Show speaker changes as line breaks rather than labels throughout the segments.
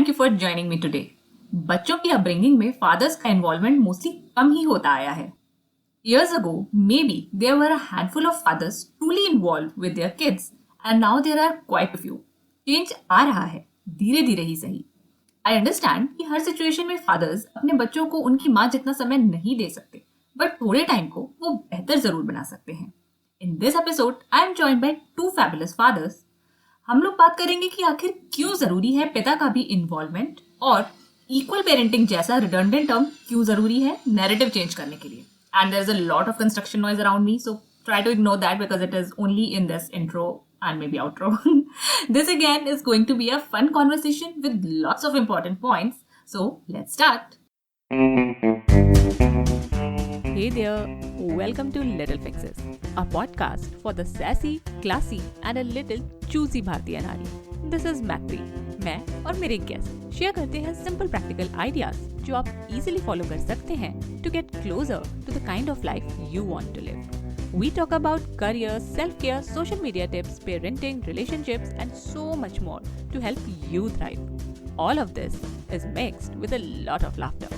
you for joining me today. बच्चों की upbringing में फादर्स का इन्वॉल्वमेंट मोस्टली कम ही होता आया है. Years ago, maybe there were a handful of fathers truly involved with their kids, and now there are quite a few. Change आ रहा है, धीरे धीरे ही सही. I understand कि हर सिचुएशन में फादर्स अपने बच्चों को उनकी माँ जितना समय नहीं दे सकते, बट थोड़े टाइम को वो बेहतर जरूर बना सकते हैं. In this episode, I am joined by two fabulous fathers. हम लोग बात करेंगे कि आखिर क्यों जरूरी है पिता का भी इन्वॉल्वमेंट और इक्वल पेरेंटिंग जैसा रिडंडेंट टर्म क्यों जरूरी है नैरेटिव चेंज करने के लिए. And there's a lot of construction noise around me, so try to ignore that because it is only in this intro and maybe outro. This again is going to be a fun conversation with lots of important points. So let's start.
Hey there, welcome to Little Fixes, a podcast for the sassy, classy and a little choosy Bhartiya Nari. This is Macleod. मैं और मेरे guest share करते हैं simple practical ideas जो आप easily follow कर सकते हैं to get closer to the kind of life you want to live. We talk about career, self-care, social media tips, parenting, relationships and so much more to help you thrive. All of this is mixed with a lot of laughter.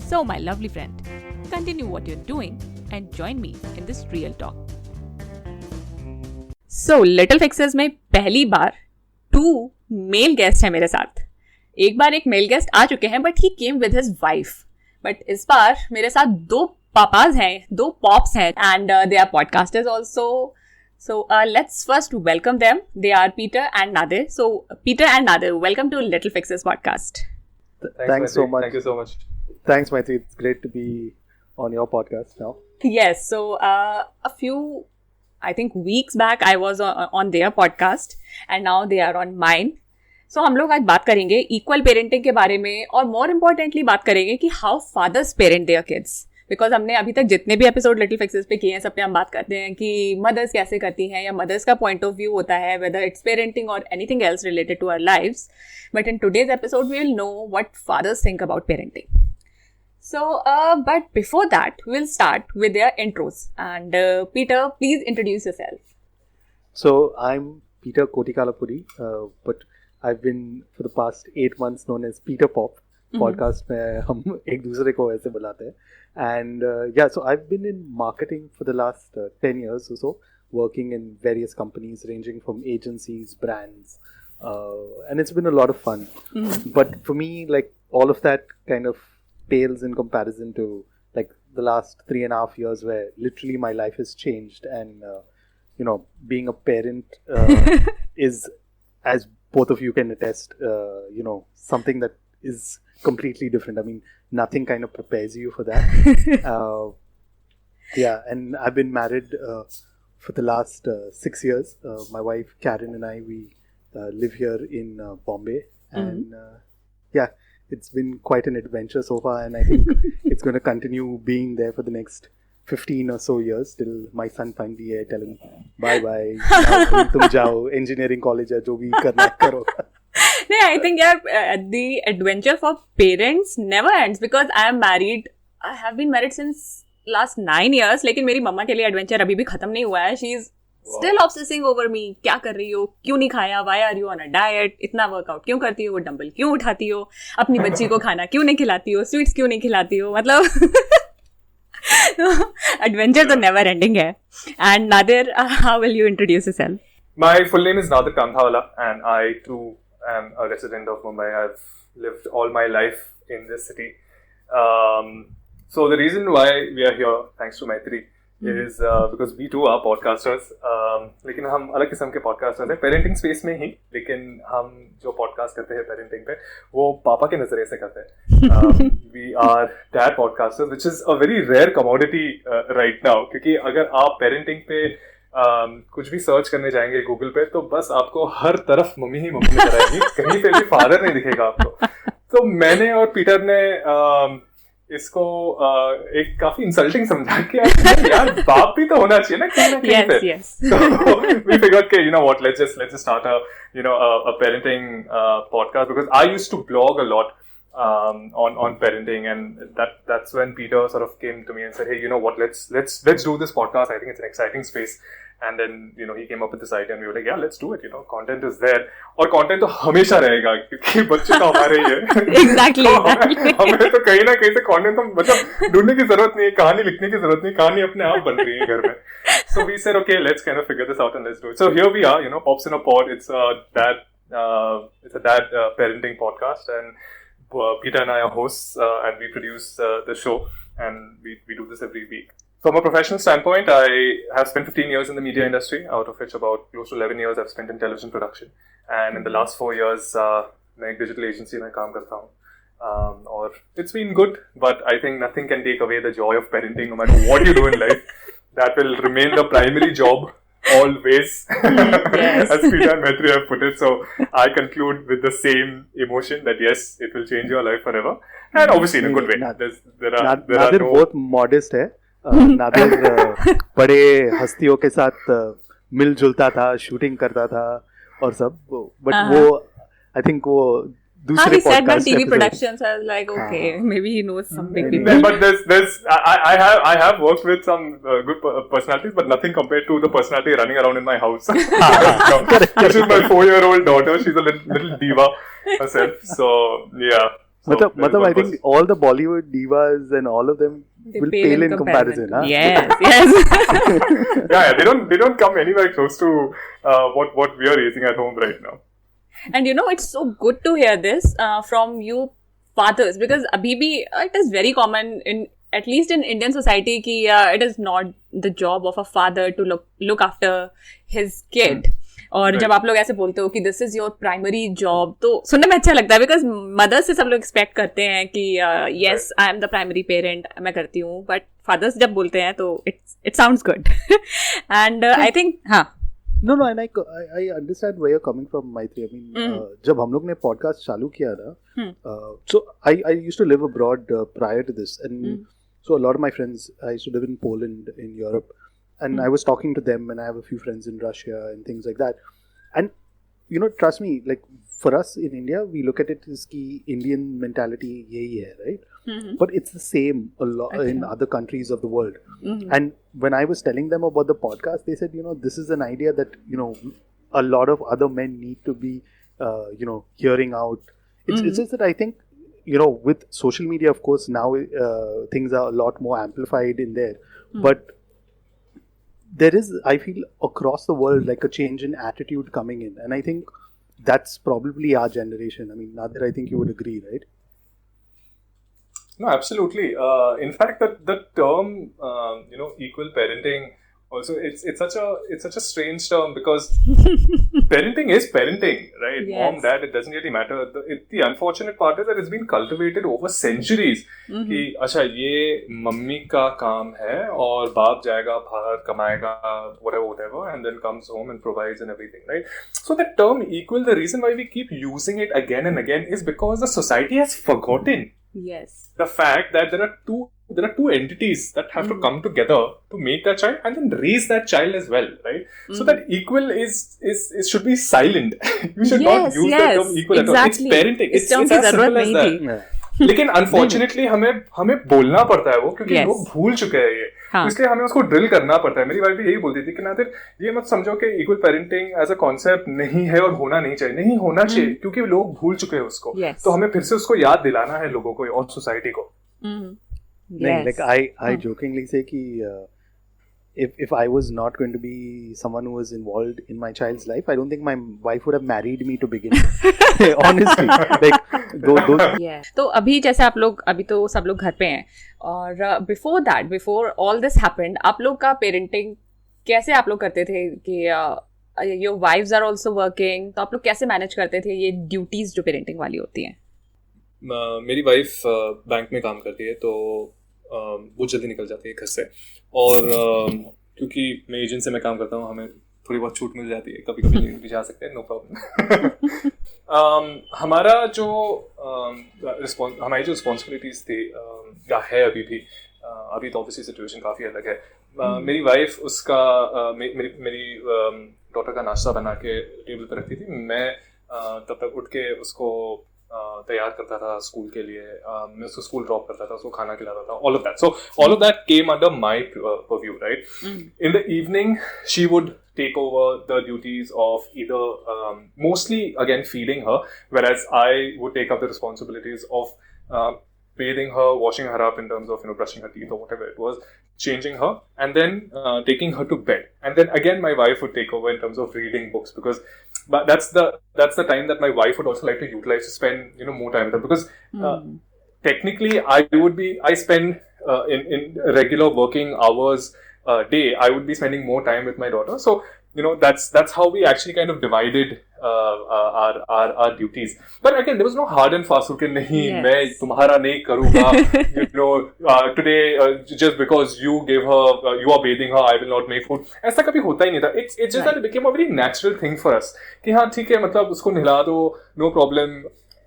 So my lovely friend, continue what you're doing and join me in this real talk. So Little Fixes में पहली बार 2 mail guest है मेरे साथ. एक बार एक mail guest आ चुके हैं but he came with his wife. But इस बार मेरे साथ 2 पापाज हैं, 2 पॉप्स हैं and they are podcasters also. So let's first welcome them. They are Peter and Nadir. So Peter and Nadir, welcome to Little Fixes podcast.
Thanks so much.
Thank you so much.
Thanks, Maitri. It's great to be on your podcast now.
Yes. So a few, I think weeks back, I was on their podcast and now they are on mine. So हम लोग आज बात करेंगे equal parenting के बारे में और more importantly बात करेंगे कि how fathers parent their kids. Because हमने अभी तक जितने भी एपिसोड लिटिल फिक्सेस पे किए हैं सब पे हम बात करते हैं कि मदर्स कैसे करती हैं या मदर्स का पॉइंट ऑफ व्यू होता है वेदर इट्स पेरेंटिंग और anything else related to our lives. But in today's episode we will know what fathers think about parenting. So, but before that, we'll start with their intros. And Peter, please introduce yourself.
So, I'm Peter Kotikalapudi, but I've been for the past 8 months known as Peter Pop. Podcast में हम एक दूसरे को ऐसे बुलाते हैं. And yeah, so I've been in marketing for the last 10 years or so, working in various companies ranging from agencies, brands, and it's been a lot of fun. But for me, like all of that kind of pales in comparison to like the last 3.5 years where literally my life has changed and being a parent is, as both of you can attest, something that is completely different. I mean, nothing kind of prepares you for that. Yeah, and I've been married for the last 6 years. My wife Karen and I, we live here in Bombay, and yeah, it's been quite an adventure so far, and I think it's going to continue being there for the next 15 or so years till my son finally tell him bye bye. तुम जाओ engineering college है जो भी करना है करो.
No, I think the adventure for parents never ends because I am married. I have been married since last 9 years. लेकिन मेरी मम्मा के लिए adventure अभी भी खत्म नहीं हुआ है. She is still obsessing over me. क्या कर रही हो? क्यों नहीं खाया? Why are you on a diet? इतना वर्कआउट क्यों करती हो? वो डंबल क्यों उठाती हो? अपनी बच्ची को खाना क्यों नहीं खिलाती हो? स्वीट्स क्यों नहीं खिलाती हो? मतलब adventure तो never ending है. And Nadir, how will you introduce yourself?
My full name is Nadir Kanthawala, and I too am a resident of Mumbai. I've lived all my life in this city. So the reason why we are here, thanks to Maitri, is because we too are podcasters. लेकिन हम अलग किस्म के podcasters हैं, parenting space में ही. लेकिन हम जो podcast करते हैं parenting पे, वो पापा के नजरिए से करते हैं. We are dad podcasters, which is a very rare commodity right now. क्योंकि अगर आप parenting पे कुछ भी सर्च करने जाएंगे गूगल पे तो बस आपको हर तरफ मम्मी ही मम्मी नजर आएगी. कहीं पे भी फादर नहीं दिखेगा आपको. तो मैंने और पीटर ने इसको एक काफी इंसल्टिंग समझा के यार बाप भी तो होना चाहिए ना कहीं पे. So we figured कि let's just start a parenting podcast because I used to blog a lot on parenting, and that's when Peter sort of came to me and said, hey, let's do this podcast. I think it's an exciting space. And then, he came up with this idea and we were like, yeah, let's do it, content is there. और content तो हमेशा रहेगा क्योंकि बच्चे तो हमारे ही है.
Exactly.
हमें तो कहीं ना कहीं से content तो मतलब ढूंढने की जरूरत नहीं है, कहानी लिखने की जरूरत नहीं, कहानी अपने आप बन रही है घर में. So we said, okay, let's kind of figure this out and let's do it. So here we are, Pops in a Pod. It's a dad parenting podcast, and Peter and I are hosts, and we produce the show, and we do this every week. From a professional standpoint, I have spent 15 years in the media industry, out of which about close to 11 years I've spent in television production. And in the last 4 years, मैं एक digital agency में काम करता हूँ. और it's been good, but I think nothing can take away the joy of parenting, no matter what you do in life. That will remain the primary job, always,
Yes.
as Peter and Maitri have put it. So I conclude with the same emotion that yes, it will change your life forever. And obviously in a good way. There are
Nadir
no...
बहुत modest है. नादिर बड़े हस्तियों के साथ मिलजुलता था, shooting करता था और सब, बट वो आई थिंक वो दूसरे
he said that
podcast
TV
episode-
productions. I was like, okay, maybe he knows some big people.
But I have worked with some good personalities, but nothing compared to the personality running around in my house. This is my 4-year-old daughter. She's a little diva herself. So yeah.
मतलब I think all the Bollywood divas and all of them
They
will pale in comparison. Huh?
Yes.
Yeah, they don't come anywhere close to what we are raising at home right now.
And it's so good to hear this from you fathers, because abhi bhi it is very common at least in Indian society ki it is not the job of a father to look after his kid. और जब आप लोग ऐसे बोलते हो कि this is your primary job, तो सुनने में अच्छा लगता है, बिकॉज मदर्स से सब लोग एक्सपेक्ट करते हैं कि yes I am the primary parent, मैं करती हूँ, बट फादर्स जब बोलते हैं तो it sounds good. And I think
No, and I understand where you're coming from, Maitri. I mean, जब हम लोग ने podcast चालू किया था, so I used to live abroad prior to this, and so a lot of my friends, I used to live in Poland, in Europe, and I was talking to them, and I have a few friends in Russia and things like that, and trust me, like for us in India, we look at it as ki Indian mentality yahi hai, right? But it's the same a lot in other countries of the world. And when I was telling them about the podcast, they said, this is an idea that, a lot of other men need to be, hearing out. It's just that I think, with social media, of course, now things are a lot more amplified in there. But there is, I feel, across the world, like a change in attitude coming in. And I think that's probably our generation. I mean, Nadir, I think you would agree, right?
No, absolutely. In fact, the term, equal parenting, also it's such a strange term, because parenting is parenting, right?
Yes.
Mom, dad, it doesn't really matter. The unfortunate part is that it's been cultivated over centuries. कि अच्छा ये mummy का काम है और बाप जाएगा बाहर कमाएगा, whatever, and then comes home and provides and everything, right? So the term equal, the reason why we keep using it again and again is because the society has forgotten the fact that there are two entities that have to come together to make that child and then raise that child as well, right? So that equal is should be silent. We should not use the term equal at all. It's parenting. It's as simple as that. लेकिन unfortunately हमें बोलना पड़ता है वो, क्योंकि लोग भूल चुके हैं ये, तो इसलिए हमें उसको ड्रिल करना पड़ता है. मेरी वाइफ भी यही बोलती थी कि नादिर, ये मत समझो कि equal parenting as a concept नहीं है और होना नहीं चाहिए. नहीं होना चाहिए, क्योंकि लोग भूल चुके हैं उसको. तो हमें फिर से उसको याद दिलाना है लोगों को और सोसाइटी को.
Like I jokingly say कि if I was not going to be someone who was involved in my child's life, I don't think my wife would have married me to begin with. Honestly, like
yeah. तो अभी जैसे आप लोग अभी तो सब लोग घर पे हैं, और before all this happened, आप लोग का पेरेंटिंग कैसे आप लोग करते थे कि your wives are also working, तो आप लोग कैसे मैनेज करते थे ये ड्यूटीज जो पेरेंटिंग वाली होती हैं?
मेरी वाइफ बैंक में काम करती है, तो वो जल्दी निकल जाती है घर से, और क्योंकि मैं एजेंसी में काम करता हूँ, हमें थोड़ी बहुत छूट मिल जाती है, कभी कभी भी जा सकते हैं, नो प्रॉब्लम. हमारा जो हमारी जो रिस्पॉन्सिबिलिटीज थी या है अभी भी, अभी तो ऑब्वियसली सिचुएशन काफ़ी अलग है. मेरी वाइफ उसका मेरी डॉटर का नाश्ता बना के टेबल पर रखती थी. मैं तब तक उठ के उसको तैयार करता था स्कूल के लिए, मैं उसको स्कूल ड्रॉप करता था, उसको खाना खिलाता था, all of that. So all of that came under my purview, right? In the evening, she would take over the duties of either mostly again feeding her, whereas I would take up the responsibilities of bathing her, washing her up in terms of brushing her teeth or whatever it was, changing her, and then taking her to bed. And then again my wife would take over in terms of reading books, because but that's the time that my wife would also like to utilize to spend more time with her, because technically I spend in regular working hours day, I would be spending more time with my daughter. So that's how we actually kind of divided our duties. But again, there was no hard and fast rule कि नहीं मैं तुम्हारा नहीं करूँगा today just because you gave her you are bathing her, I will not make food. ऐसा कभी होता ही नहीं था. It's just that it became a very natural thing for us कि हाँ ठीक है, मतलब उसको नहला दो, no problem.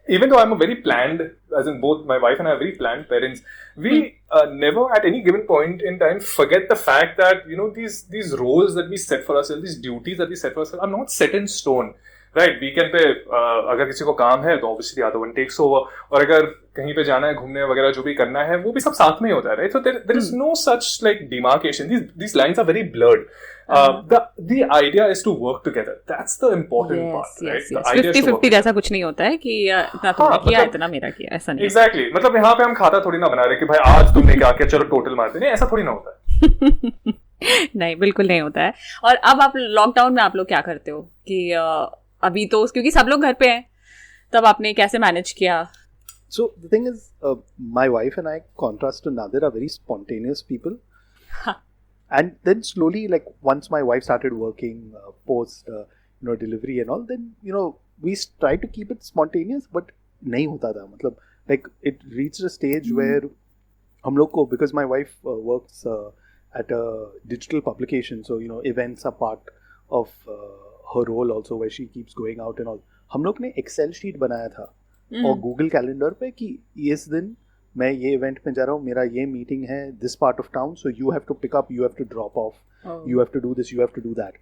Even though I'm a very planned, as in both my wife and I are very planned parents, we never at any given point in time forget the fact that these roles that we set for ourselves, these duties that we set for ourselves are not set in stone. Right, weekend पे अगर किसी को काम है तो obviously other one takes over, और अगर कहीं पे जाना है घूमने वगैरह जो भी करना है वो भी सब साथ में ही होता है, right? So there is no such like demarcation, these lines are very blurred. The idea is to work together. That's the important part, right? The idea is to 50-50
जैसा कुछ नहीं होता है कि इतना तुमने किया इतना मेरा किया, ऐसा नहीं.
Exactly. मतलब यहाँ पे हम खाता थोड़ी ना बना रहे कि भाई आज तुमने क्या किया चलो टोटल मारते, नहीं, ऐसा थोड़ी ना होता है.
नहीं, बिल्कुल नहीं होता है. और अब आप लॉकडाउन में आप लोग क्या करते हो कि अभी तो क्योंकि सब लोग घर पे हैं, तब आपने कैसे मैनेज किया?
So the thing is, my wife and I, contrast to Nadir, are very spontaneous people. And then slowly, like once my wife started working post delivery and all, then we tried to keep it spontaneous, but नहीं होता था. मतलब like it reached a stage where हम लोग को, because my wife works at a digital publication, so events are part of her role also, where she keeps going out and all. हम लोग ने एक्सेल शीट बनाया था और Google calendar पे कि इस दिन मैं ये इवेंट में जा रहा हूँ, मेरा ये मीटिंग है this part of town, so you have to pick up, you have to drop off, you have to do this, you have to do that.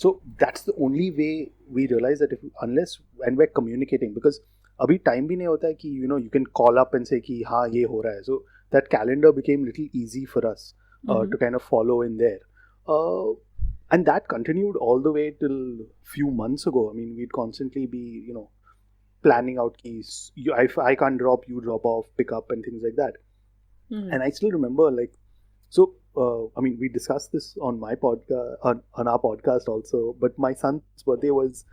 So that's the only way we realize that if unless and we are communicating, because अभी time भी नहीं होता है कि you can call up and say कि हाँ ये हो रहा है. So that calendar became little easy for us to kind of follow in there. And that continued all the way till few months ago. I mean, we'd constantly be, planning out keys. If I can't drop, you drop off, pick up and things like that. And I still remember, like, so, I mean, we discussed this on my podcast, on our podcast also, but my son's birthday was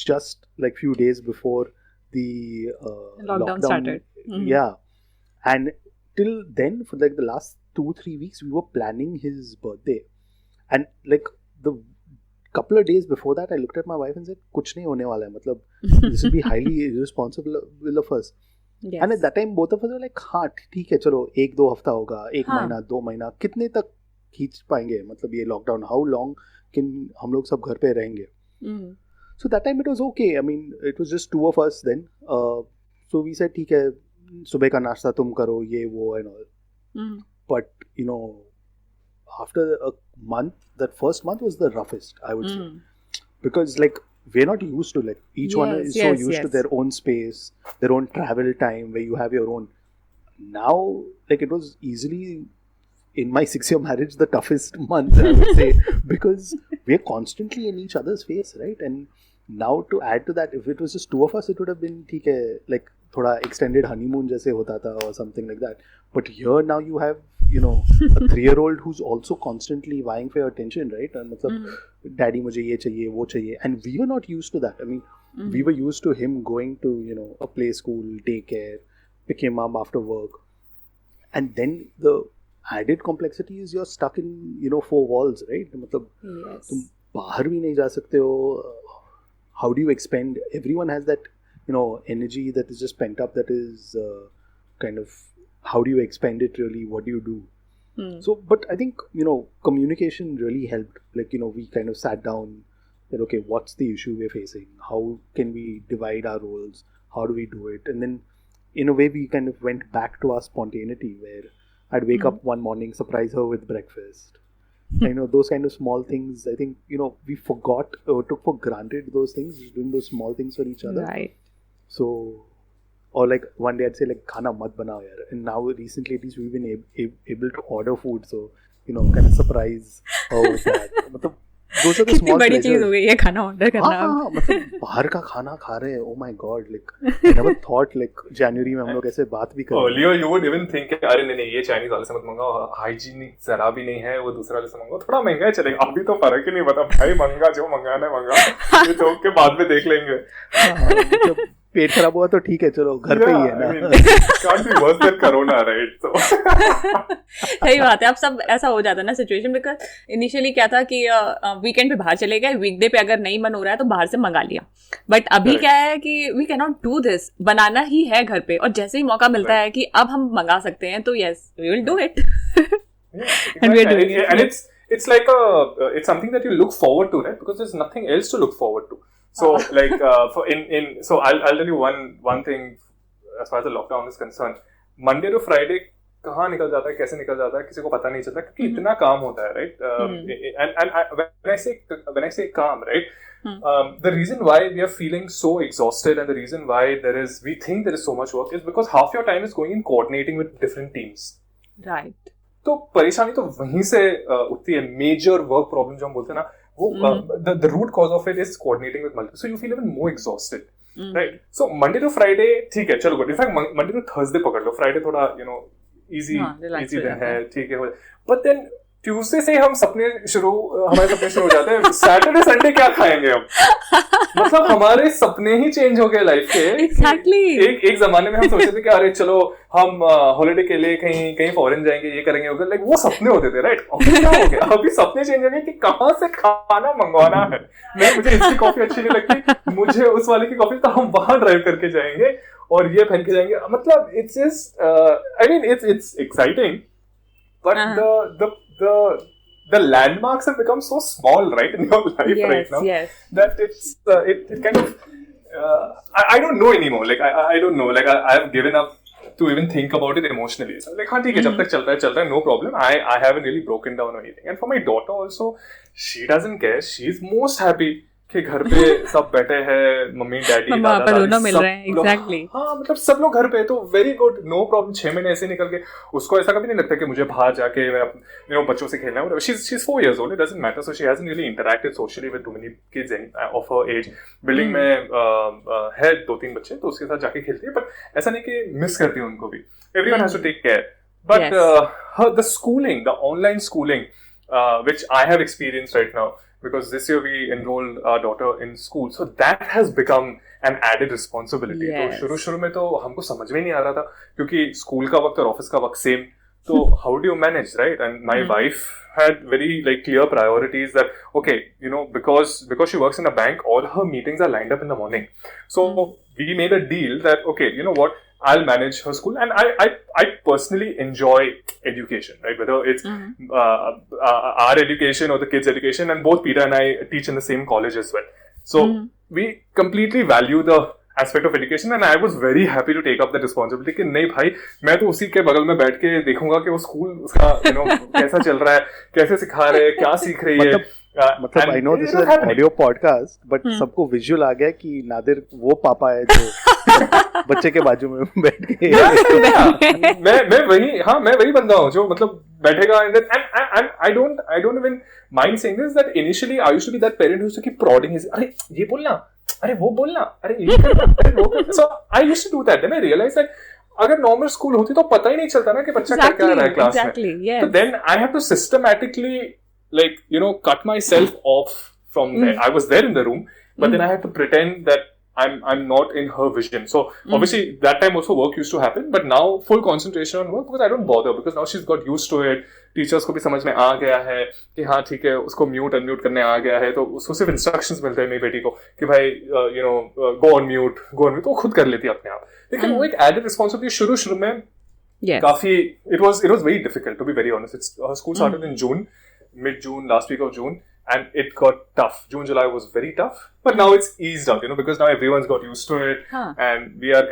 just like few days before the lockdown
started.
Yeah. And till then, for like the last 2-3 weeks, we were planning his birthday. And like the couple of days before that, I looked at my wife and said, कुछ नहीं होने वाला है, मतलब this will be highly irresponsible of us. Yes. And at that time, both of us were like, हाँ ठीक है, चलो 1-2 हफ्ता होगा, 1 महीना 2 महीना, कितने तक खींच पाएंगे, मतलब ये लॉकडाउन, how long can हम लोग सब घर पे रहेंगे. So that time it was okay. I mean, it was just 2 of us then. So we said, ठीक है, सुबह का नाश्ता तुम करो, ये वो and all. But after a month, that first month was the roughest, I would say, because like we're not used to, like each one is so used to their own space, their own travel time, where you have your own. Now, like it was easily in my 6-year marriage the toughest month, I would say, because we're constantly in each other's face, right? And now to add to that, if it was just 2 of us, it would have been ठीक है, like थोड़ा extended honeymoon जैसे होता था or something like that. But here now you have a 3-year-old who's also constantly vying for your attention, right? And मतलब daddy मुझे ये चाहिए वो चाहिए, and we were not used to that. I mean, we were used to him going to a play school, daycare, pick him up after work, and then the added complexity is you're stuck in 4 walls, right? मतलब तुम बाहर भी नहीं जा सकते हो. How do you expend? Everyone has that energy that is just pent up, that is kind of, how do you expend it really? What do you do? So, but I think communication really helped. Like we kind of sat down, said, okay, what's the issue we're facing? How can we divide our roles? How do we do it? And then in a way we kind of went back to our spontaneity, where I'd wake up one morning, surprise her with breakfast. Those kind of small things, I think we forgot or took for granted those things, doing those small things for each other.
Right.
So or like one day I'd say like खाना मत बनाओ यार, and now recently at least we've been able to order food, so you know kind of surprise with that. मतलब those are the
कितनी
small
बड़ी
pleasures.
चीज हो गई है खाना ऑर्डर करना.
हाँ मतलब बाहर का खाना खा रहे हैं. Oh my god, like I never thought like January में हम लोग ऐसे बात भी करें.
Earlier you would even think अरे नहीं ये चाइनीज वाले से मत मंगाओ, हाइजीनिक जरा भी नहीं है, वो दूसरा वाले से मंगाओ, थोड़ा महंगा है चलेगा. अभी तो फर्क ही नहीं पता भाई, मंगा जो मंगाना है मंगा, ये तो के बाद में देख लेंगे.
पेट खराब हुआ तो ठीक है, चलो घर पे ही है ना.
Can't be worse than corona, right? So
सही बात है. अब सब ऐसा हो जाता है ना सिचुएशन, बिकॉज इनिशियली क्या था कि वीकेंड पे बाहर चले गए, वीकडे पे अगर नहीं मन हो रहा है तो बाहर से मंगा लिया. बट अभी क्या है कि we can not do this, बनाना ही है घर पे, और जैसे ही मौका मिलता है कि अब हम मंगा सकते हैं तो yes we will do it.
and we are doing it. And it's like it's something that you look forward to, right? Because there's nothing else to look forward to. So like so I'll tell you one thing as far as the lockdown is concerned. Monday to Friday कहाँ निकल जाता है, कैसे निकल जाता है, किसी को पता नहीं चलता क्योंकि इतना काम होता है, right? And when I say calm, right? The reason why we are feeling so exhausted and the reason why we think there is so much work is because half your time is going in coordinating with different teams.
Right.
तो परेशानी तो वहीं से उठती है. Major work problem जो हम बोलते हैं ना, वो the root cause of it is coordinating with multiple, so you feel even more exhausted, right? So Monday to Friday ठीक है, चलो good. In fact Monday to Thursday पकड़ लो, Friday थोड़ा easy दिन है, ठीक है. But then Tuesday से हमारे सपने शुरू हो जाते हैं. Saturday Sunday क्या खाएंगे हम? मतलब हमारे सपने ही चेंज हो गए लाइफ के.
Exactly.
एक जमाने में हम सोचते थे कि अरे चलो हम हॉलिडे के लिए कहीं फॉरेन जाएंगे, ये करेंगे, उधर, लाइक वो सपने होते थे, राइट? अभी क्या हो गया? अभी सपने चेंज हो गए कि कहाँ से खाना मंगवाना है. नहीं, मुझे इसकी कॉफी अच्छी नहीं लगती, मुझे उस वाले की कॉफी, तो हम वहां ड्राइव करके जाएंगे और ये पहन के जाएंगे. मतलब it's just I mean it's exciting, but the landmarks have become so small, right, in your life right now, that it kind of I don't know anymore. Like I don't know. Like I've given up to even think about it emotionally. So like हाँ ठीक है, जब तक चल रहा है, no problem. I haven't really broken down or anything. And for my daughter also, she doesn't care. She's most happy कि घर पे सब बैठे हैं, मम्मी डैडी दादा
दोनों मिल रहे हैं. एग्जैक्टली.
हाँ मतलब सब लोग घर पे, तो वेरी गुड, नो प्रॉब्लम. 6 महीने ऐसे निकल गए. उसको ऐसा कभी नहीं लगता कि मुझे बाहर जाके बच्चों से खेलना है. she's 4 years old, it doesn't matter, so she hasn't really interacted socially with too many kids of her age. Building में है 2-3 बच्चे, तो उसके साथ जाके खेलती है, बट ऐसा नहीं कि मिस करती है उनको भी. Everyone has to take care, but the schooling, the online schooling, which I have experienced right now, because this year we enrolled our daughter in school, so that has become an added responsibility. तो शुरू में तो हमको समझ में नहीं आ रहा था, क्योंकि स्कूल का वक्त और ऑफिस का वक्त सेम, तो how do you manage, right? And my wife had very like clear priorities that okay, because she works in a bank, all her meetings are lined up in the morning. So we made a deal that okay, you know what, I'll manage her school, and I personally enjoy education, right? Whether it's our education or the kids' education, and both Peter and I teach in the same college as well. So we completely value the aspect of education, and I was very happy to take up the responsibility कि नहीं भाई, मैं तो उसी के बगल में बैठ के देखूंगा कि वो स्कूल उसका कैसा चल रहा है, कैसे सिखा रहे हैं, क्या सीख रही है.
मतलब I know this is an audio podcast, but सबको विजुअल आ गया कि नादिर वो पापा है जो बच्चे के बाजू में बैठ के मैं वही बंदा हूँ जो मतलब बैठेगा. And I don't even mind saying this, that initially I used to be that parent who used to keep prodding his, अरे ये बोलना, अरे वो बोलना, अरे ये करना, अरे वो करना. So I used to do that. Then I realized that अगर नॉर्मल स्कूल होती तो पता ही नहीं चलता ना कि बच्चा क्या कर रहा है क्लास में. So then I have to systematically cut myself off from there. I was there in the room, but then I had to pretend that I'm not in her vision. So obviously that time also work used to happen, but now full concentration on work, because I don't bother, because now she's got used to it. Teachers को भी समझ में आ गया है कि हाँ ठीक है, उसको म्यूट अनम्यूट करने आ गया है, तो उसको सिर्फ इंस्ट्रक्शंस मिलते हैं मेरी बेटी को कि भाई गो ऑन म्यूट, तो वो खुद कर लेती है अपने आप. लेकिन वो एक एडेड रिस्पॉन्सिबिलिटी शुरू में काफी, it was very difficult, to be very honest. Her school started in June, mid-June, last week of June, and it got tough. June, July was very tough, but now it's eased out, because now everyone's got used to it, and we are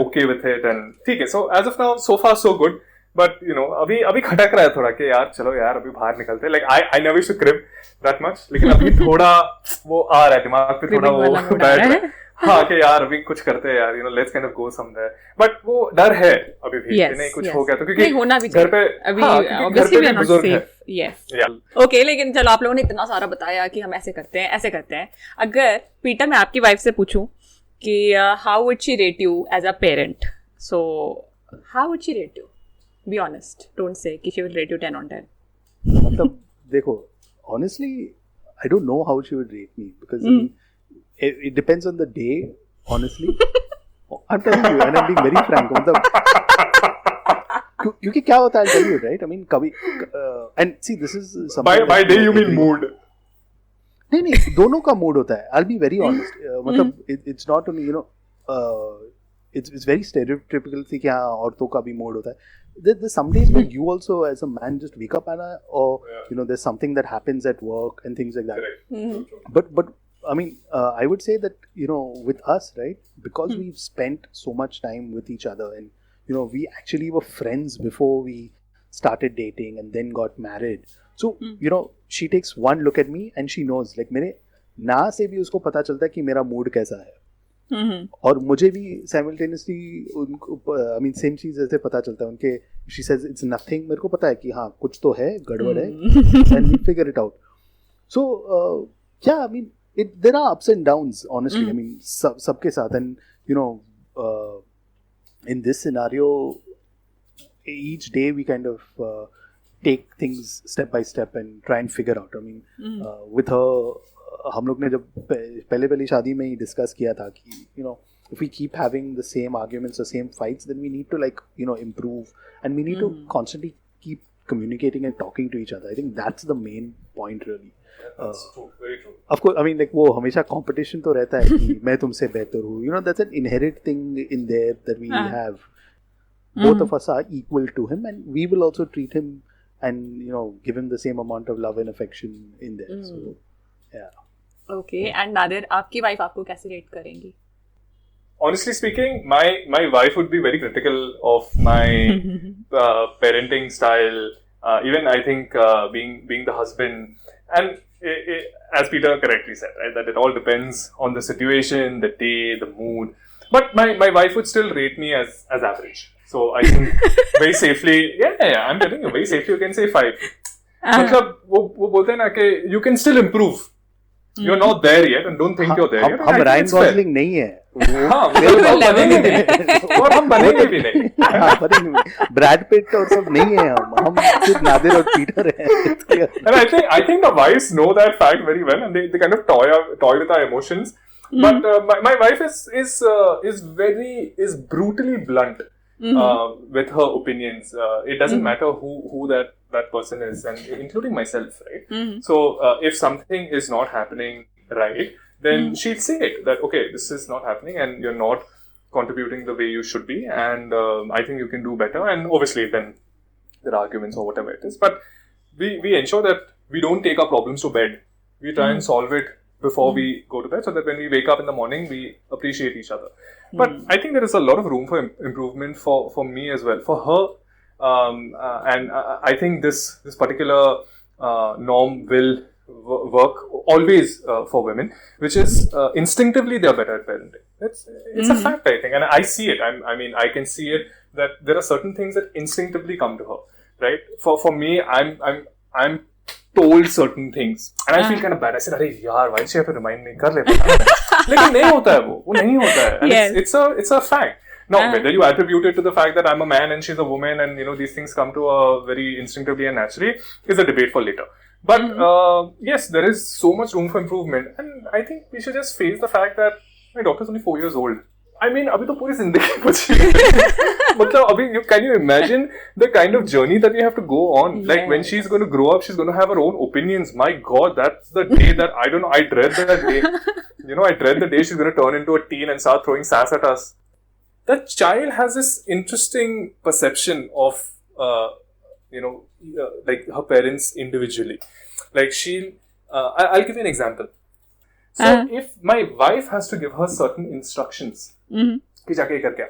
okay with it, and ठीक है. So as of now, so far so good, but अभी खटक रहा है थोड़ा कि यार चलो यार अभी बाहर निकलते हैं. Like I never used to crib that much, लेकिन अभी थोड़ा वो आ रहा है दिमाग पे, थोड़ा वो बैठ रहा है.
हाँ कि यार अभी कुछ करते हैं यार, let's kind of go somewhere, but वो डर है अभी भी कि नहीं कुछ हो गया तो, क्योंकि
होना भी
घर पे
अभी
obviously we are not safe.
Yes okay, लेकिन चलो आप लोगों ने इतना सारा बताया कि हम ऐसे करते हैं. अगर पीटर मैं आपकी वाइफ से पूछूं कि how would she rate you as a parent, so how would she rate you? Be honest, don't say कि she will rate you 10 on 10.
मतलब देखो, honestly I don't know how she would rate me because I mean, it depends on the day, honestly. I'm telling you, and I'm being very frank. क्योंकि क्या होता है, I'll tell you, right? I mean, कभी and see, this is something.
By day you mean mood?
नहीं, दोनों का mood होता है. I'll be very honest. मतलब it's not only it's very stereotypical थी कि हाँ औरतों का भी mood होता है. There's some days when you also as a man just wake up or there's something that happens at work and things like that. But I mean I would say that with us, right, because we've spent so much time with each other and we actually were friends before we started dating and then got married. So she takes one look at me and she knows, like मेरे ना से भी उसको पता चलता है कि मेरा मूड कैसा है. और मुझे भी साइमल्टेनियसली उनको आई मीन सेम चीज ऐसे पता चलता है उनके. शी सेज इट्स नथिंग, मेरे को पता है कि हाँ कुछ तो है, गड़बड़ है, and we figure it out. So yeah I mean there are ups and downs, honestly. I mean सबके साथ. And in this scenario each day we kind of take things step by step and try and figure out. I mean with her हम लोग ने जब पहले शादी में ही discuss किया था कि if we keep having the same arguments or same fights, then we need to improve, and we need to constantly keep communicating and talking to each other. I think that's the main point really.
That's true, very true.
Of course, I mean वो हमेशा competition तो रहता है कि मैं तुमसे बेहतर हूँ. That's an inherent thing in there that we have. Both of us are equal to him, and we will also treat him and give him the same amount of love and affection in there. So yeah.
Okay, and Nadir, आपकी wife आपको कैसे rate करेंगी?
Honestly speaking, my wife would be very critical of my parenting style. Even I think being the husband, and as Peter correctly said, right, that it all depends on the situation, the day, the mood. But my wife would still rate me as average. So I think very safely, yeah, I'm telling you, very safely you can say 5. मतलब वो बोलते हैं ना कि you can still improve. You're not there yet, and don't think you're there yet.
हम Ryan Gosling नहीं है.
हाँ, बनेंगे भी नहीं, और हम बनेंगे भी नहीं.
ब्रैड पिट और सब नहीं है हम सिर्फ नादिर और पीटर हैं.
And I think the wives know that fact very well, and they kind of toy with our emotions. But my wife is brutally blunt with her opinions. It doesn't matter who that person is, and including myself, right? So if something is not happening right, then she'll say it, that okay, this is not happening and you're not contributing the way you should be, and I think you can do better. And obviously then there are arguments or whatever it is, but we ensure that we don't take our problems to bed. We try and solve it before we go to bed, so that when we wake up in the morning we appreciate each other. But I think there is a lot of room for improvement for me as well, for her. And I think this particular norm will work always for women, which is instinctively they are better at parenting. It's a fact, I think, and I see it. I mean, I can see it that there are certain things that instinctively come to her, right? For me, I'm told certain things, and I feel kind of bad. I said, "अरे यार, why she have to remind me? कर लेता हूँ." लेकिन नहीं होता है वो नहीं होता है. And it's a fact. Now, whether you attribute it to the fact that I'm a man and she's a woman, and these things come to her very instinctively and naturally, is a debate for later. But yes, there is so much room for improvement, and I think we should just face the fact that my daughter's only 4 years old. I mean, अभी तो पूरी जिंदगी कुछ मतलब अभी can you imagine the kind of journey that we have to go on? Like when she's going to grow up, she's going to have her own opinions. My God, that's the day that I don't know. I dread that day. I dread the day she's going to turn into a teen and start throwing sass at us. That child has this interesting perception of, like her parents individually. Like I'll give you an example. So if my wife has to give her certain instructions, कि जाके कर क्या,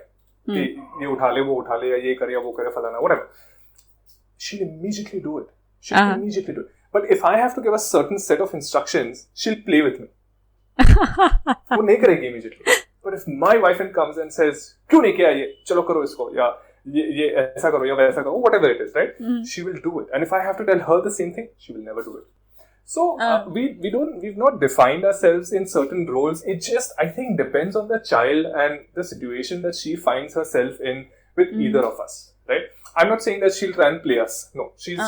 कि ये उठा ले, वो उठा ले, या ये करे, या वो करे, फलाना, whatever, she'll immediately do it. But if I have to give a certain set of instructions, she'll play with me. वो नहीं करेगी immediately. But if my wife comes and says, क्यों नहीं किया ये, चलो करो इसको, या ये ऐसा करो या वैसा करो, whatever it is, right? She will do it. And if I have to tell her the same thing, she will never do it. So we've not defined ourselves in certain roles. It just, I think, depends on the child and the situation that she finds herself in with either of us, right? I'm not saying that she'll try and play us. No, she's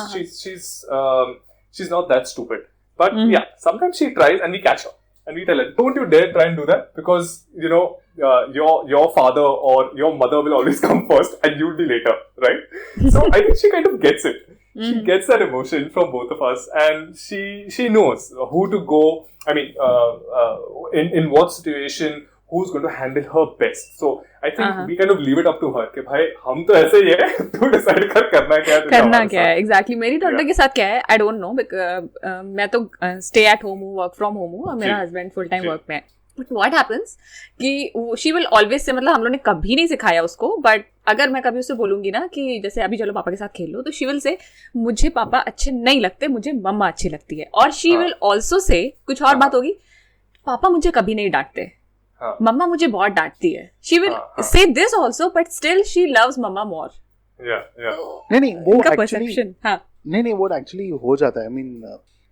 not that stupid. But yeah, sometimes she tries and we catch her. And we tell her, don't you dare try and do that, because, you know, your father or your mother will always come first and you'll be later, right? So I think she kind of gets it. She gets that emotion from both of us, and she knows who to go. I mean, in what situation, who's going to handle her best. So I think we kind of leave it up to her कि भाई हम तो ऐसे ही है, तू decide कर करना क्या है
exactly. मेरी daughter के साथ क्या है I don't know, मैं तो stay at home हूँ, work from home हूँ, और मेरा husband full time work में है. But what happens कि she will always say, मतलब हम लोग ने कभी नहीं सिखाया उसको, but अगर मैं कभी उससे बोलूंगी ना कि जैसे अभी चलो पापा के साथ खेल लो, तो she will say मुझे पापा अच्छे नहीं लगते, मुझे मम्मा अच्छी लगती है. और she will also say कुछ और बात होगी, पापा मुझे कभी नहीं डांटते, मम्मा मुझे बहुत डांटती है. She will say this also, but still she loves mama more.
नहीं वो
perception.
नहीं वो actually हो जाता है. I mean,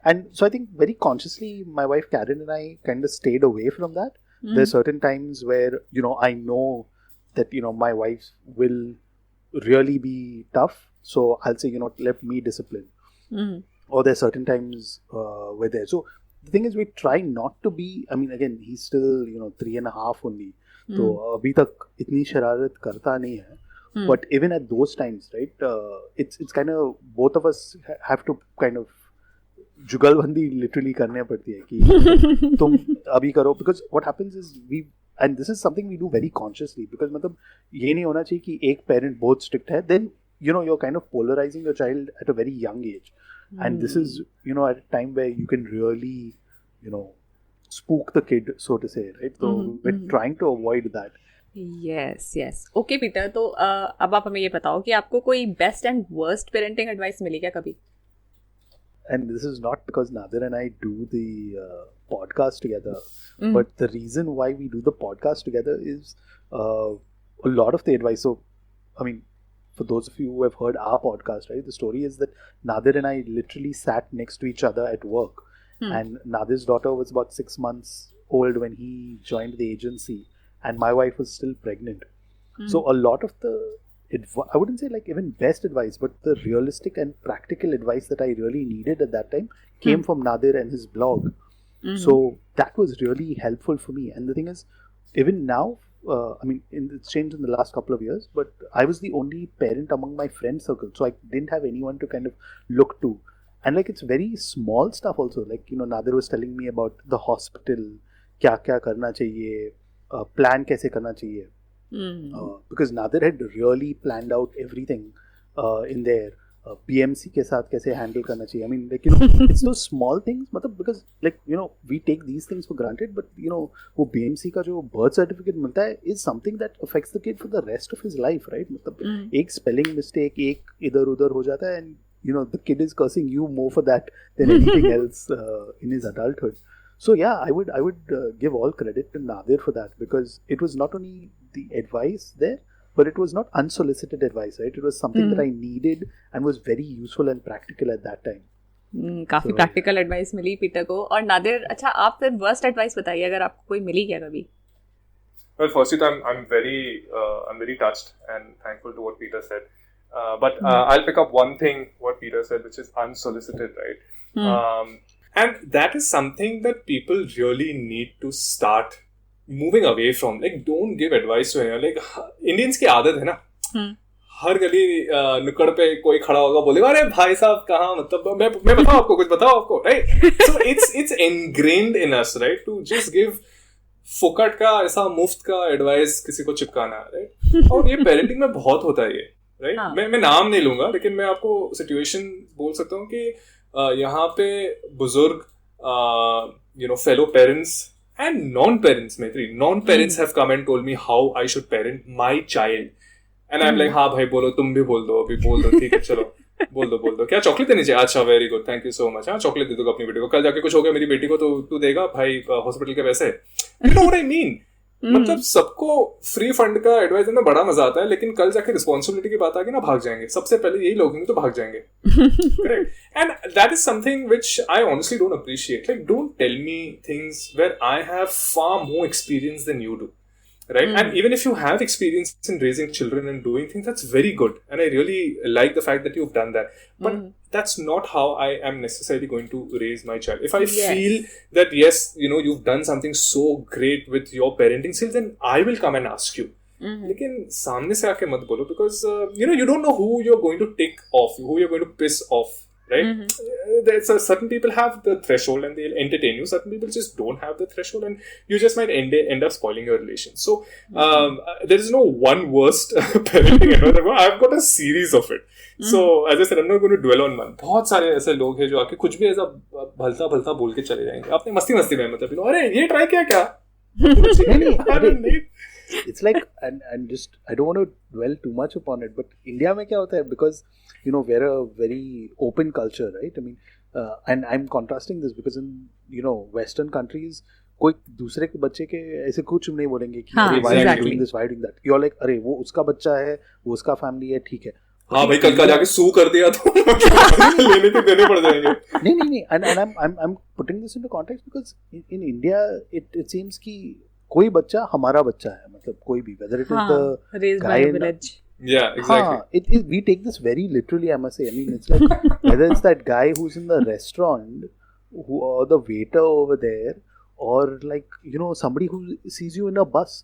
and so I think very consciously my wife Karen and I kind of stayed away from that. There's certain times where, you know, I know that, you know, my wife will really be tough, so I'll say, you know, let me discipline. Or there's certain times where there. So the thing is, we try not to be, I mean, again, he's still, you know, 3.5 only. So abhi tak itni shararat karta nahi hai. But even at those times, right, it's kind of, both of us have to kind of जुगलबंदी literally करने पड़ती है कि तुम अभी करो, because what happens is and this is something we do very consciously, because मतलब ये नहीं होना चाहिए कि एक parent बहुत strict है, then you know you're kind of polarizing your child at a very young age. And this is, you know, at a time where you can really, you know, spook the kid, so to say, right? So we're trying to avoid that.
Yes. Okay, Peter, तो अब आप हमें ये बताओ कि आपको कोई best and worst parenting advice मिली क्या कभी?
And this is not because Nadir and I do the podcast together, but the reason why we do the podcast together is a lot of the advice. So, I mean, for those of you who have heard our podcast, right, the story is that Nadir and I literally sat next to each other at work. And Nadir's daughter was about 6 months old when he joined the agency, and my wife was still pregnant. So a lot of the I wouldn't say like even best advice, but the realistic and practical advice that I really needed at that time came from Nadir and his blog. So that was really helpful for me. And the thing is, even now, I mean, it's changed in the last couple of years, but I was the only parent among my friend circle. So I didn't have anyone to kind of look to. And like, it's very small stuff also. Like, you know, Nadir was telling me about the hospital, kya karna chahiye, plan kaise karna chahiye. Because Nadir had really planned out everything in there. PMC के साथ कैसे handle करना चाहिए. I mean, like, you know, it's those small things. मतलब because like, you know, we take these things for granted, but you know, वो BMC का जो birth certificate मिलता है is something that affects the kid for the rest of his life, right? मतलब एक spelling mistake, एक इधर उधर हो जाता है, and you know, the kid is cursing you more for that than anything else in his adulthood. So yeah, I would give all credit to Nadir for that, because it was not only the advice there, but it was not unsolicited advice, right? It was something that I needed and was very useful and practical at that time.
काफी practical advice मिली Peter को. और नादिर, अच्छा आप फिर worst advice बताइए अगर आपको कोई मिली क्या कभी?
Well, firstly, I'm very touched and thankful to what Peter said. But I'll pick up one thing what Peter said, which is unsolicited, right? And that is something that people really need to start moving away from. Like, don't give advice to anyone. Like, Indians की आदत है ना, हर गली नुक्कड़ पे कोई खड़ा होगा, बोलेगा अरे भाई साहब कहाँ, मतलब मैं बताऊँ आपको, कुछ बताओ आपको, right? So it's ingrained in us, right, to just give फुकट का ऐसा मुफ्त का एडवाइस किसी को चिपकाना, right? और ये पेरेंटिंग में बहुत होता है ये, right? मैं नाम नहीं लूंगा, लेकिन मैं आपको सिचुएशन बोल सकता हूँ कि यहाँ पे बुजुर्ग, you know, fellow parents and non-parents, non-parents have come and told me how I should parent my child. And I'm like, हाँ भाई बोलो, तुम भी बोल दो, अभी बोल दो, ठीक है चलो. बोल दो क्या चॉकलेट देनी चाहिए? अच्छा very good, thank you so much. हाँ चॉकलेट दे दो अपनी बेटी को. कल जाके कुछ हो गया मेरी बेटी को तो तू देगा भाई हॉस्पिटल के पैसे. You know what I mean. मतलब सबको फ्री फंड का एडवाइस में बड़ा मजा आता है, लेकिन कल जाके रिस्पॉन्सिबिलिटी की बात आगे ना भाग जाएंगे. सबसे पहले यही लोग होंगे तो भाग जाएंगे. Correct. And that is something which I honestly don't appreciate. Like, don't tell me things where I have far more experience than you do. Right? And even if you have experience in raising children and doing things, that's very good. And I really like the fact that you've done that. But that's not how I am necessarily going to raise my child. If I feel that, yes, you know, you've done something so great with your parenting skills, then I will come and ask you. लेकिन सामने से आके मत बोलो, because you know, you don't know who you're going to tick off, who you're going to piss off. Right? There's certain people have the threshold and they'll entertain you. Certain people just don't have the threshold, and you just might end up spoiling your relation. So there is no one worst parenting advice. I've got a series of it. So as I said, I'm not going to dwell on one. बहुत सारे ऐसे लोग हैं जो आके कुछ भी ऐसा भलता बोल के चले जाएंगे अपने मस्ती में. मतलब अरे ये ट्राई किया क्या?
It's like, and just I don't want to dwell too much upon it, but India में क्या होता है, because you know we're a very open culture, right? I mean, and I'm contrasting this because in, you know, Western countries कोई दूसरे के बच्चे के ऐसे कुछ नहीं बोलेंगे कि why are you doing this, why are you doing that. You're like, अरे वो उसका बच्चा है, वो उसका फैमिली है, ठीक है.
हाँ भाई कल का जाके सू कर दिया तो लेने के देने पड़ जाएंगे.
नहीं and I'm putting this into context because in India it seems कि कोई बच्चा हमारा बच्चा है, मतलब कोई भी, whether it is the
raised by a village.
Yeah, exactly.
We take this very literally, I must say. I mean, it's like whether it's that guy who's in the restaurant, or the waiter over there, or like, you know, somebody who sees you in a bus.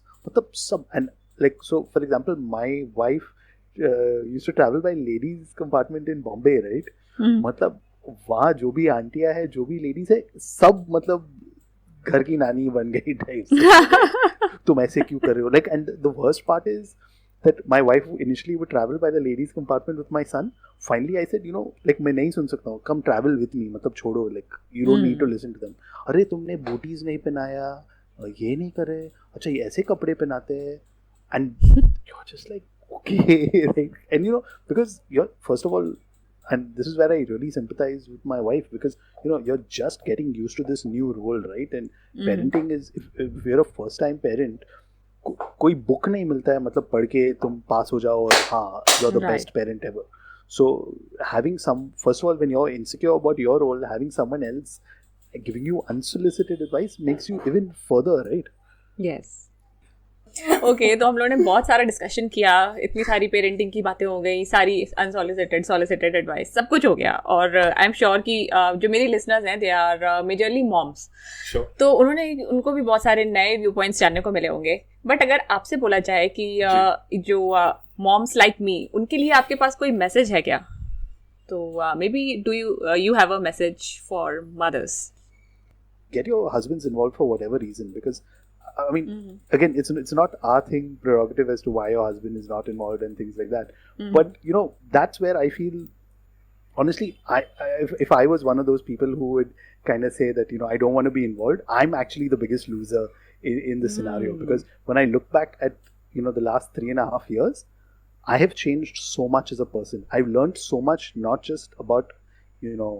And like, so for example, my wife used to travel by ladies compartment in Bombay, right? मतलब वहाँ जो भी आंटियाँ है, जो भी ladies है, सब मतलब घर की नानी बन गई टाइप से. तुम ऐसे क्यों कर रहे हो? Like, and the worst part is that my wife initially would travel by the ladies compartment with my son. Finally I said, you know, like मैं नहीं सुन सकता हूँ, come travel with me, मतलब छोड़ो, like you don't need to listen to them. अरे तुमने booties नहीं पहनाया, ये नहीं करे, अच्छा ये ऐसे कपड़े पहनाते हैं, and you're just like, okay, like, and you know, because you're, first of all, and this is where I really sympathize with my wife, because you know, you're just getting used to this new role, right? And parenting is, if you're a first time parent, कोई book नहीं मिलता है मतलब पढ़ के तुम पास हो जाओ और हाँ you're the best parent ever. So having some, first of all, when you're insecure about your role, having someone else giving you unsolicited advice makes you even further, right?
Yes. Okay तो हम लोगों ने बहुत सारा discussion किया, इतनी सारी parenting की बातें हो गई, सारी अनसॉलिसिटेड सॉलिसिटेड एडवाइस, सब कुछ हो गया. और आई एम श्योर कि जो मेरी लिसनर्स हैं दे आर मेजरली मॉम्स, तो उनको भी बहुत सारे नए व्यू पॉइंट्स जानने को मिले होंगे. बट अगर आपसे बोला जाए कि जो मॉम्स लाइक मी, उनके लिए आपके पास कोई मैसेज है क्या? तो maybe do you have a message for mothers?
Get your husbands involved for whatever reason, because I mean, again, it's not our thing, prerogative as to why your husband is not involved and things like that. But you know, that's where I feel, honestly, if I was one of those people who would kind of say that, you know, I don't want to be involved, I'm actually the biggest loser in the scenario, because when I look back at, you know, the last 3.5 years, I have changed so much as a person. I've learned so much, not just about, you know,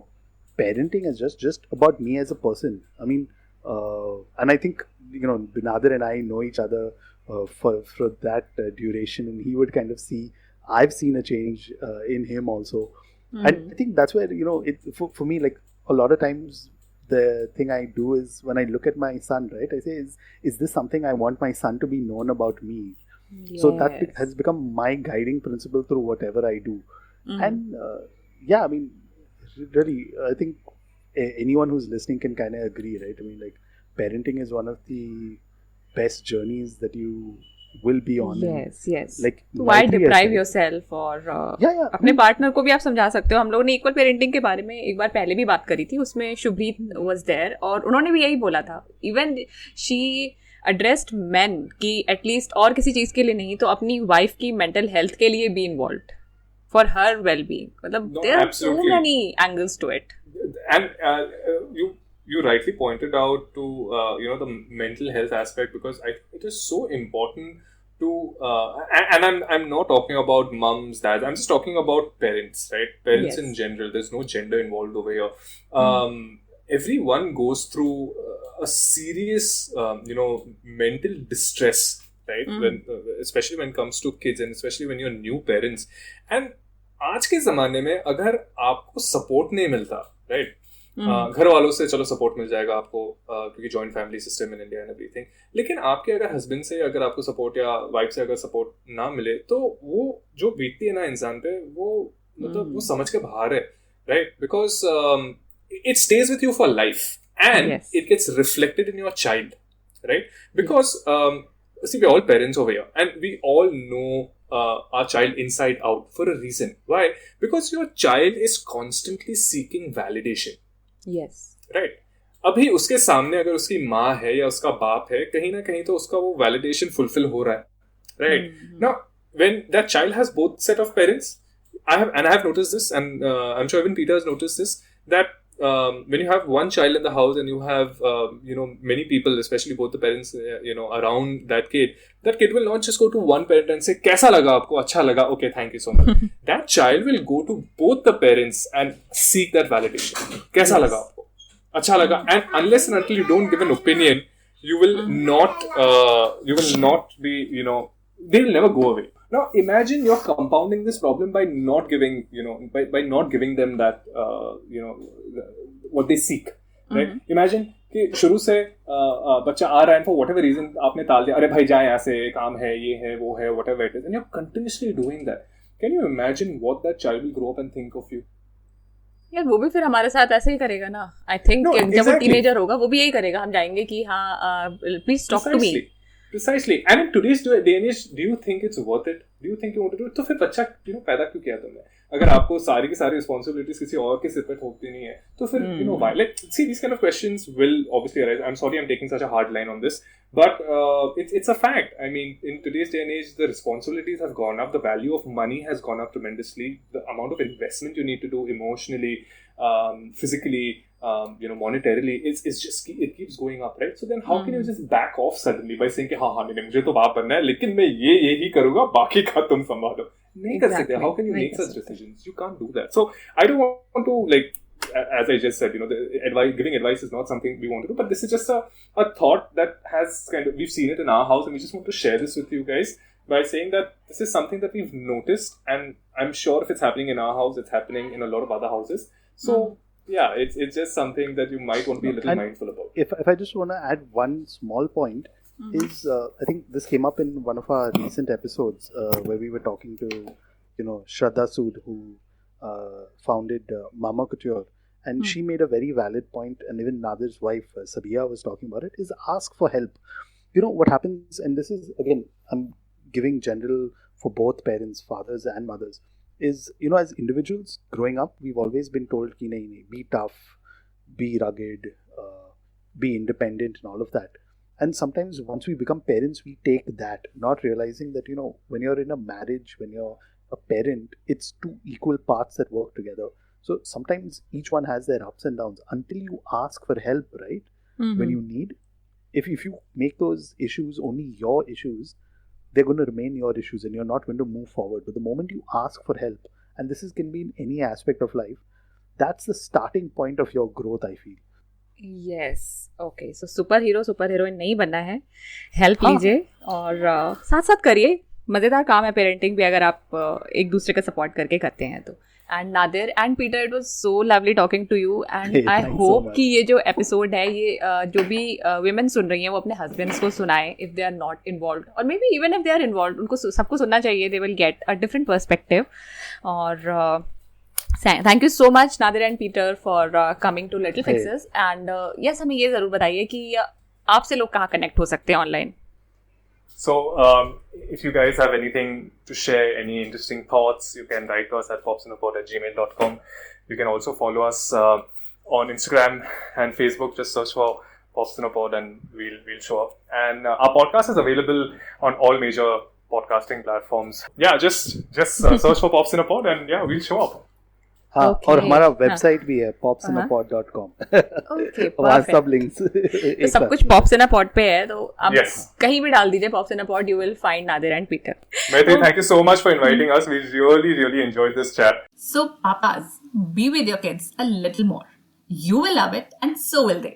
parenting, as just about me as a person. I mean, and I think, you know, Nadir and I know each other for that duration, and he would kind of see, I've seen a change in him also. And I think that's where, you know, for me, like a lot of times the thing I do is when I look at my son, right, I say, is this something I want my son to be known about me? Yes. So that has become my guiding principle through whatever I do. And yeah, I mean, really, I think anyone who's listening can kind of agree, right? I mean, like, parenting is one of the best journeys that you will be on.
Yes.
Like,
why deprive yourself? और अपने partner को भी आप समझा सकते हो. हम लोग ने इक्वल पेरेंटिंग के बारे में एक बार पहले भी बात करी थी, उसमें शुभ्रीत वाज देयर, और उन्होंने भी यही बोला था. इवन शी एड्रेस्ड मेन कि एटलीस्ट और किसी चीज के लिए नहीं तो अपनी वाइफ की मेंटल हेल्थ के लिए be involved for her well being. मतलब there are so many angles to it.
And you rightly pointed out to you know, the mental health aspect, because it is so important to and I'm not talking about mums, dads. I'm just talking about parents, right? Parents in general. There's no gender involved over here. Everyone goes through a serious, mental distress, right? When especially when it comes to kids, and especially when you're new parents. And आज के ज़माने में अगर आपको support नहीं मिलता, right, घर वालों से चलो सपोर्ट मिल जाएगा आपको, क्योंकि joint family system in India and everything, लेकिन आपके अगर हस्बैंड से अगर आपको सपोर्ट या वाइफ से अगर सपोर्ट ना मिले, तो वो जो बीतती है ना इंसान पे, वो मतलब वो समझ के बाहर है, right? Because it stays with you for life, and it gets reflected in your child, right? Because see, we're all parents over here, and we all know our child inside out for a reason. Why? Because your child is constantly seeking validation.
Yes.
Right? अभी उसके सामने अगर उसकी माँ है या उसका बाप है, कहीं ना कहीं तो उसका वो validation fulfill हो रहा है, right? Now, when that child has both set of parents, I have noticed this, and I'm sure even Peter has noticed this, that when you have one child in the house and you have many people, especially both the parents around that kid will not just go to one parent and say कैसा लगा आपको, अच्छा लगा, okay, thank you so much. That child will go to both the parents and seek that validation. कैसा लगा आपको, अच्छा लगा. And unless and until you don't give an opinion, you will not be, they will never go away. Now imagine you're compounding this problem by not giving, by not giving them that, what they seek, right? Imagine कि शुरू से बच्चा आ रहा है, for whatever reason आपने टाल दिया, अरे भाई जाए यहाँ से, काम है, ये है, वो है, whatever it is, and you're continuously doing that. Can you imagine what that child will grow up and think of you?
यार वो भी फिर हमारे साथ ऐसे ही करेगा ना. आई थिंक जब वो टीनेजर होगा वो भी यही करेगा. हम जाएंगे कि हाँ please talk to me.
Precisely. And in today's day and age, do you think it's worth it? Do you think you want to do it? तो फिर बच्चा पैदा क्यों किया तुमने? अगर आपको सारी की सारी रिस्पॉन्सिबिलिटीज किसी और के सिर पे थोपती नहीं है, तो फिर why? Like, see, these kind of questions will obviously arise. I'm sorry I'm taking such a hard line on this, but it's a fact. I mean, in today's day and age, the responsibilities have gone up. The value of money has gone up tremendously. The amount of investment you need to do emotionally, physically, monetarily, it keeps going up, right? So then how can you just back off suddenly by saying कि हाँ नहीं मुझे तो बाप बनना है, लेकिन मैं ये ही करूँगा, बाकी का तुम संभालो. नहीं कर सकते. How can you make such decisions? You can't do that. So I don't want to, like, as I just said, giving advice is not something we want to do, but this is just a thought that has we've seen it in our house, and we just want to share this with you guys by saying that this is something that we've noticed, and I'm sure if it's happening in our house, it's happening in a lot of other houses. So yeah, it's just something that you might want to be a little mindful about.
If I just want to add one small point, is I think this came up in one of our recent episodes where we were talking to Shraddha Sood, who founded Mama Couture, and she made a very valid point, and even Nadir's wife Sabiha was talking about it, is ask for help. What happens, and this is again I'm giving general for both parents, fathers and mothers, is as individuals growing up, we've always been told ki nahi, be tough, be rugged, be independent and all of that. And sometimes once we become parents, we take that, not realizing that when you're in a marriage, when you're a parent, it's two equal parts that work together. So sometimes each one has their ups and downs until you ask for help, right? When you need, if you make those issues only your issues, they're going to remain your issues and you're not going to move forward. But the moment you ask for help, and this can be in any aspect of life, that's the starting point of your growth, I feel.
Yes. Okay. So super heroine नहीं बनना है. Help लीजिए और साथ साथ करिए. मज़ेदार काम है पेरेंटिंग भी, अगर आप एक दूसरे का सपोर्ट करके करते हैं तो. And Nadir and Peter, it was so lovely talking to you, and I hope कि ये जो एपिसोड है, ये जो भी women सुन रही हैं वो अपने husbands को सुनाएं if they are not involved, or maybe even if they are involved, उनको सबको सुनना चाहिए. They will get a different perspective. और thank you so much Nadir and Peter for coming to Little Fixes. And yes, हमें ये ज़रूर बताइए कि आपसे लोग कहाँ connect हो सकते हैं online.
So, if you guys have anything to share, any interesting thoughts, you can write to us at popsinapod@gmail.com. You can also follow us on Instagram and Facebook. Just search for Popsinapod and we'll show up. And our podcast is available on all major podcasting platforms. Yeah, just search for Popsinapod and yeah, we'll show up.
हाँ
Okay.
और हमारा website भी है popsinapod.com.
Okay,
वहाँ
perfect.
सब links
तो सब कुछ पॉप्स इन अ पॉट पे है, तो आप
Yes.
कहीं भी डाल दीजिए pops in a pot, you will find Nadir and Peter.
Maitri, thank you so much for inviting us. We really enjoyed this chat.
So, papas, be with your kids a little more. You will love it and so will they.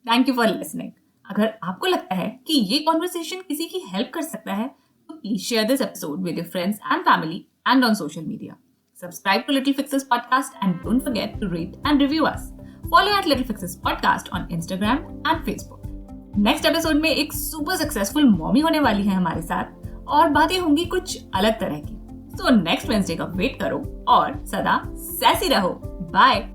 Thank you for listening. अगर आपको लगता है कि ये conversation किसी की help कर सकता है, तो please share this episode with your friends and family and on social media. Subscribe to Little Fixes Podcast and don't forget to rate and review us. Follow at Little Fixes Podcast on Instagram and Facebook. Next episode में एक super successful mommy होने वाली है हमारे साथ और बातें होंगी कुछ अलग तरह की. तो नेक्स्ट वेडनेसडे का वेट करो और सदा सैसी रहो. बाय.